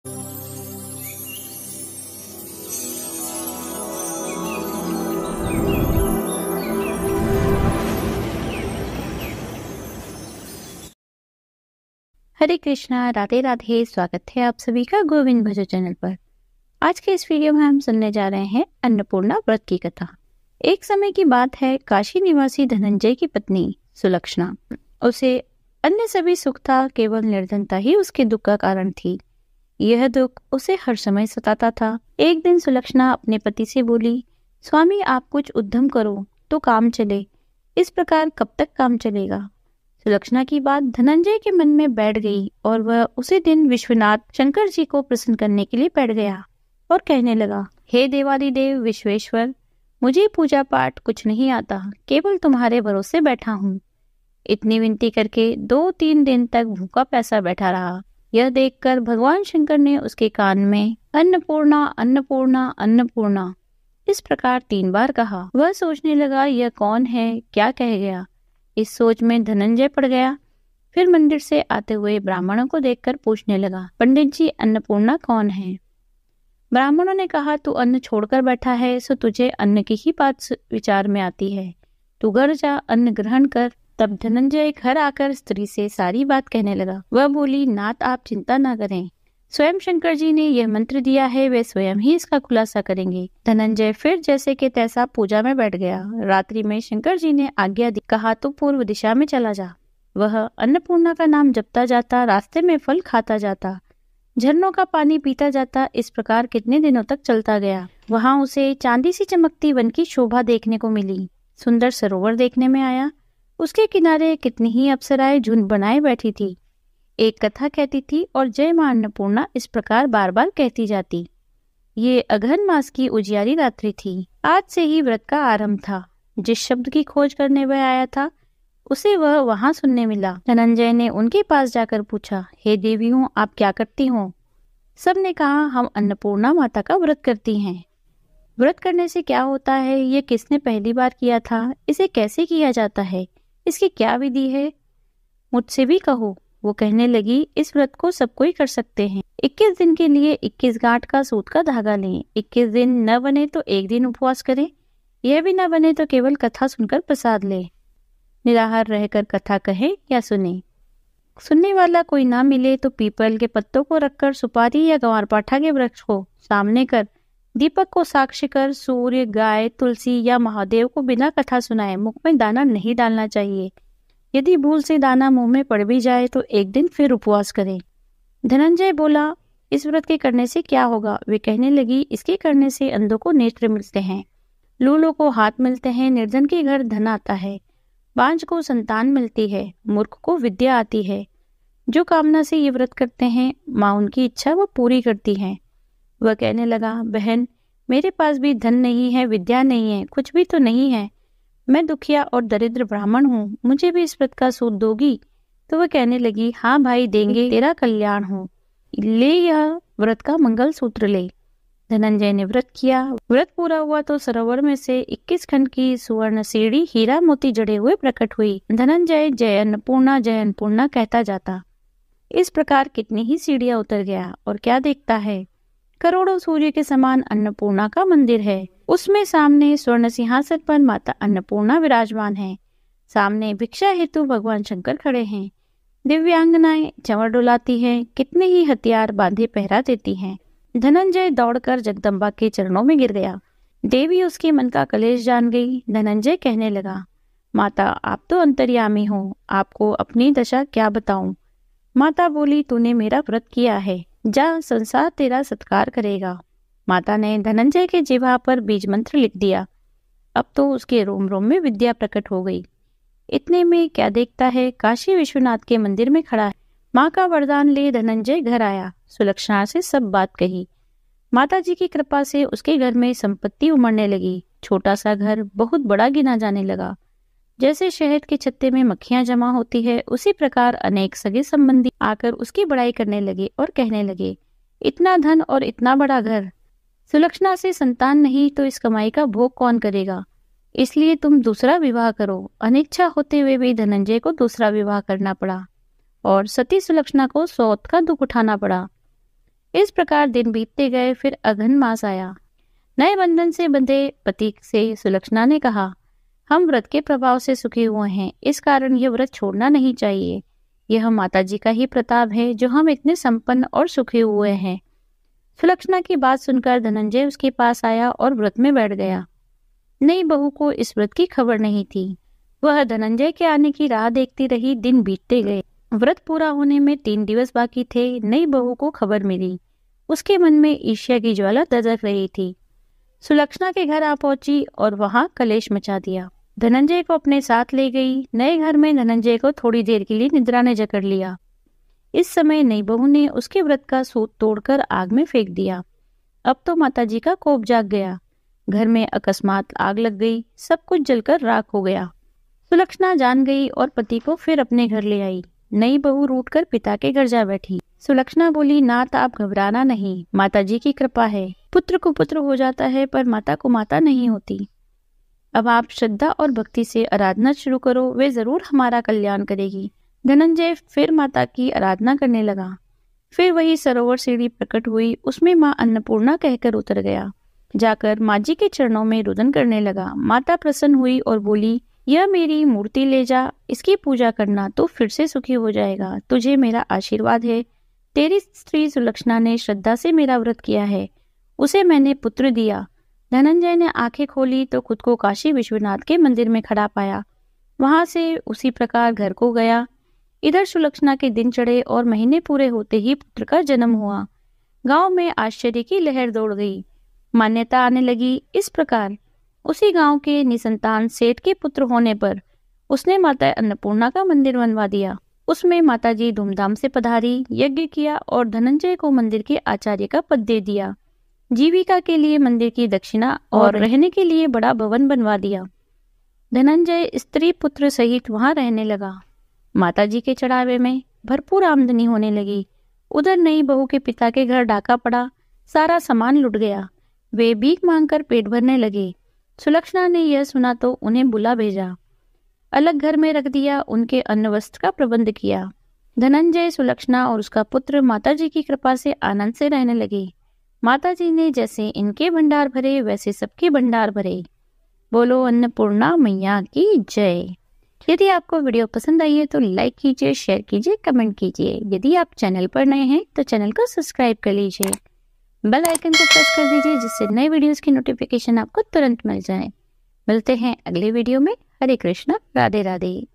हरे कृष्णा, राधे राधे। स्वागत है आप सभी का गोविंद भजो चैनल पर। आज के इस वीडियो में हम सुनने जा रहे हैं अन्नपूर्णा व्रत की कथा। एक समय की बात है, काशी निवासी धनंजय की पत्नी सुलक्षणा, उसे अन्य सभी सुख था, केवल निर्धनता ही उसके दुख का कारण थी। यह दुख उसे हर समय सताता था। एक दिन सुलक्षणा अपने पति से बोली, स्वामी आप कुछ उद्यम करो तो काम चले, इस प्रकार कब तक काम चलेगा। सुलक्षणा की बात धनंजय के मन में बैठ गई और वह उसी दिन विश्वनाथ शंकर जी को प्रसन्न करने के लिए बैठ गया और कहने लगा, हे देवादिदेव विश्वेश्वर, मुझे पूजा पाठ कुछ नहीं आता, केवल तुम्हारे भरोसे बैठा हूँ। इतनी विनती करके 2-3 दिन तक भूखा प्यासा बैठा रहा। यह देखकर भगवान शंकर ने उसके कान में अन्नपूर्णा अन्नपूर्णा अन्नपूर्णा इस प्रकार 3 बार कहा। वह सोचने लगा, यह कौन है, क्या कह गया। इस सोच में धनंजय पड़ गया। फिर मंदिर से आते हुए ब्राह्मणों को देखकर पूछने लगा, पंडित जी अन्नपूर्णा कौन है। ब्राह्मणों ने कहा, तू अन्न छोड़कर बैठा है, सो तुझे अन्न की ही बात विचार में आती है, तू घर जा अन्न ग्रहण कर। तब धनंजय घर आकर स्त्री से सारी बात कहने लगा। वह बोली, नाथ आप चिंता न करें, स्वयं शंकर जी ने यह मंत्र दिया है, वे स्वयं ही इसका खुलासा करेंगे। धनंजय फिर जैसे के तैसा पूजा में बैठ गया। रात्रि में शंकर जी ने आज्ञा दी, कहा तो पूर्व दिशा में चला जा। वह अन्नपूर्णा का नाम जपता जाता, रास्ते में फल खाता जाता, झरनों का पानी पीता जाता। इस प्रकार कितने दिनों तक चलता गया। वहां उसे चांदी सी चमकती वन की शोभा देखने को मिली। सुंदर सरोवर देखने में आया। उसके किनारे कितनी ही अप्सराएं झुंड बनाए बैठी थी। एक कथा कहती थी और जय मां अन्नपूर्णा इस प्रकार बार बार कहती जाती। ये अघन मास की उजियारी रात्रि थी। आज से ही व्रत का आरंभ था। जिस शब्द की खोज करने वह आया था, उसे वह वहां सुनने मिला। धनंजय ने उनके पास जाकर पूछा, हे देवियों आप क्या करती हो। सब ने कहा, हम अन्नपूर्णा माता का व्रत करती हैं। व्रत करने से क्या होता है, ये किसने पहली बार किया था, इसे कैसे किया जाता है, इसकी क्या विधि है, मुझसे भी कहो। वो कहने लगी, इस व्रत को सब कोई कर सकते हैं। 21 दिन के लिए 21 गांठ का सूत का धागा लें। 21 दिन न बने तो 1 दिन उपवास करें। यह भी न बने तो केवल कथा सुनकर प्रसाद ले। निराहार रहकर कथा कहे या सुने। सुनने वाला कोई ना मिले तो पीपल के पत्तों को रखकर सुपारी या ग्वारपाठा के वृक्ष को सामने कर, दीपक को साक्षी कर, सूर्य, गाय, तुलसी या महादेव को बिना कथा सुनाए मुख में दाना नहीं डालना चाहिए। यदि भूल से दाना मुंह में पड़ भी जाए तो 1 दिन फिर उपवास करें। धनंजय बोला, इस व्रत के करने से क्या होगा। वे कहने लगी, इसके करने से अंधों को नेत्र मिलते हैं, लूलों को हाथ मिलते हैं, निर्धन के घर धन आता है, बांझ को संतान मिलती है, मूर्ख को विद्या आती है। जो कामना से ये व्रत करते हैं, माँ उनकी इच्छा वो पूरी करती है। वह कहने लगा, बहन मेरे पास भी धन नहीं है, विद्या नहीं है, कुछ भी तो नहीं है, मैं दुखिया और दरिद्र ब्राह्मण हूँ, मुझे भी इस व्रत का सूद दोगी। तो वह कहने लगी, हाँ भाई देंगे, तेरा कल्याण हो, ले यह व्रत का मंगल सूत्र ले। धनंजय ने व्रत किया। व्रत पूरा हुआ तो सरोवर में से 21 खंड की सुवर्ण सीढ़ी हीरा मोती जड़े हुए प्रकट हुई। धनंजय जय अन्नपूर्णा कहता जाता। इस प्रकार कितनी ही सीढ़ियां उतर गया और क्या देखता है, करोड़ों सूर्य के समान अन्नपूर्णा का मंदिर है। उसमें सामने स्वर्ण सिंहासन पर माता अन्नपूर्णा विराजमान है। सामने भिक्षा हेतु भगवान शंकर खड़े हैं। दिव्यांगनाएं चंवर डुलाती हैं, कितने ही हथियार बांधे पहरा देती हैं। धनंजय दौड़कर जगदम्बा के चरणों में गिर गया। देवी उसके मन का कलेश जान गई। धनंजय कहने लगा, माता आप तो अंतर्यामी हो, आपको अपनी दशा क्या बताऊं। माता बोली, तूने मेरा व्रत किया है, जा संसार तेरा सत्कार करेगा। माता ने धनंजय के जिह्वा पर बीज मंत्र लिख दिया। अब तो उसके रोम रोम में विद्या प्रकट हो गई। इतने में क्या देखता है, काशी विश्वनाथ के मंदिर में खड़ा है। माँ का वरदान ले धनंजय घर आया। सुलक्षणा से सब बात कही। माता जी की कृपा से उसके घर में संपत्ति उमड़ने लगी। छोटा सा घर बहुत बड़ा गिना जाने लगा। जैसे शहद के छत्ते में मक्खियां जमा होती है, उसी प्रकार अनेक सगे संबंधी आकर उसकी बड़ाई करने लगे और कहने लगे, इतना धन और इतना बड़ा घर, सुलक्षणा से संतान नहीं तो इस कमाई का भोग कौन करेगा, इसलिए तुम दूसरा विवाह करो। अनिच्छा होते हुए भी धनंजय को दूसरा विवाह करना पड़ा और सती सुलक्षणा को सौत का दुख उठाना पड़ा। इस प्रकार दिन बीतते गए। फिर अघन मास आया। नए बंधन से बंधे पति से सुलक्षणा ने कहा, हम व्रत के प्रभाव से सुखी हुए हैं, इस कारण यह व्रत छोड़ना नहीं चाहिए। यह माताजी का ही प्रताप है जो हम इतने संपन्न और सुखी हुए हैं। सुलक्षणा की बात सुनकर धनंजय उसके पास आया और व्रत में बैठ गया। नई बहू को इस व्रत की खबर नहीं थी। वह धनंजय के आने की राह देखती रही। दिन बीतते गए। व्रत पूरा होने में 3 दिवस बाकी थे। नई बहू को खबर मिली। उसके मन में ईर्ष्या की ज्वाला दधक रही थी। सुलक्षणा के घर आ पहुंची और वहां कलेश मचा दिया। धनंजय को अपने साथ ले गई। नए घर में धनंजय को थोड़ी देर के लिए निद्रा ने जकड़ लिया। इस समय नई बहू ने उसके व्रत का सूत तोड़कर आग में फेंक दिया। अब तो माताजी का कोप जाग गया। घर में अकस्मात आग लग गई। सब कुछ जलकर राख हो गया। सुलक्षणा जान गई और पति को फिर अपने घर ले आई। नई बहू रूठकर पिता के घर जा बैठी। सुलक्षणा बोली, नाथ आप घबराना नहीं, माताजी की कृपा है। पुत्र को पुत्र हो जाता है पर माता को माता नहीं होती। अब आप श्रद्धा और भक्ति से आराधना शुरू करो, वे जरूर हमारा कल्याण करेगी। धनंजय फिर माता की आराधना करने लगा। फिर वही सरोवर सीढ़ी प्रकट हुई। उसमें माँ अन्नपूर्णा कहकर उतर गया। जाकर माँ जी के चरणों में रुदन करने लगा। माता प्रसन्न हुई और बोली, यह मेरी मूर्ति ले जा, इसकी पूजा करना तो फिर से सुखी हो जाएगा। तुझे मेरा आशीर्वाद है। तेरी स्त्री सुलक्षणा ने श्रद्धा से मेरा व्रत किया है, उसे मैंने पुत्र दिया। धनंजय ने आंखें खोली तो खुद को काशी विश्वनाथ के मंदिर में खड़ा पाया। वहां से उसी प्रकार घर को गया। इधर सुलक्षणा के दिन चढ़े और महीने पूरे होते ही पुत्र का जन्म हुआ। गांव में आश्चर्य की लहर दौड़ गई। मान्यता आने लगी। इस प्रकार उसी गांव के निसंतान सेठ के पुत्र होने पर उसने माता अन्नपूर्णा का मंदिर बनवा दिया। उसमें माताजी धूमधाम से पधारी, यज्ञ किया और धनंजय को मंदिर के आचार्य का पद दे दिया। जीविका के लिए मंदिर की दक्षिणा और रहने के लिए बड़ा भवन बनवा दिया। धनंजय स्त्री पुत्र सहित वहां रहने लगा। माताजी के चढ़ावे में भरपूर आमदनी होने लगी। उधर नई बहू के पिता के घर डाका पड़ा। सारा सामान लुट गया। वे भीख मांगकर पेट भरने लगे। सुलक्षणा ने यह सुना तो उन्हें बुला भेजा। अलग घर में रख दिया। उनके अन्न वस्त्र का प्रबंध किया। धनंजय, सुलक्षणा और उसका पुत्र माताजी की कृपा से आनंद से रहने लगे। माताजी ने जैसे इनके भंडार भरे वैसे सबके भंडार भरे। बोलो अन्नपूर्णा मैया की जय। यदि आपको वीडियो पसंद आई है तो लाइक कीजिए, शेयर कीजिए, कमेंट कीजिए। यदि आप चैनल पर नए हैं तो चैनल को सब्सक्राइब कर लीजिए। बेल आइकन को प्रेस कर दीजिए जिससे नए वीडियोस की नोटिफिकेशन आपको तुरंत मिल जाए। मिलते हैं अगले वीडियो में। हरे कृष्णा, राधे राधे।